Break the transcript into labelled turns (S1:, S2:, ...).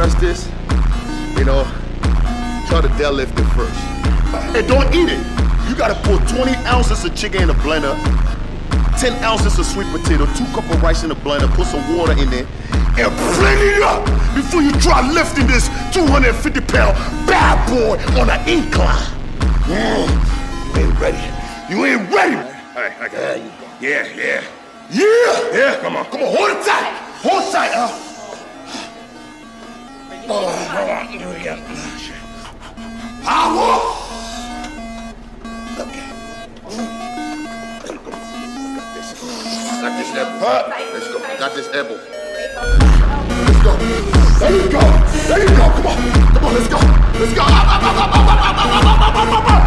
S1: does this, you know, try to deadlift it first. And don't eat it. You gotta put 20 ounces of chicken in a blender, 10 ounces of sweet potato, 2 cups of rice in the blender, put some water in there, and blend it up before you try lifting this 250-pound bad boy on an incline. You ain't ready. You ain't ready. All right, I got it. Yeah. Yeah, come on, hold it tight. Hold it tight, huh? Oh, here we go. Power! Okay. Got this elbow. Let's go. Got this elbow. Let's go. There you go. Come on, let's go. Let's go.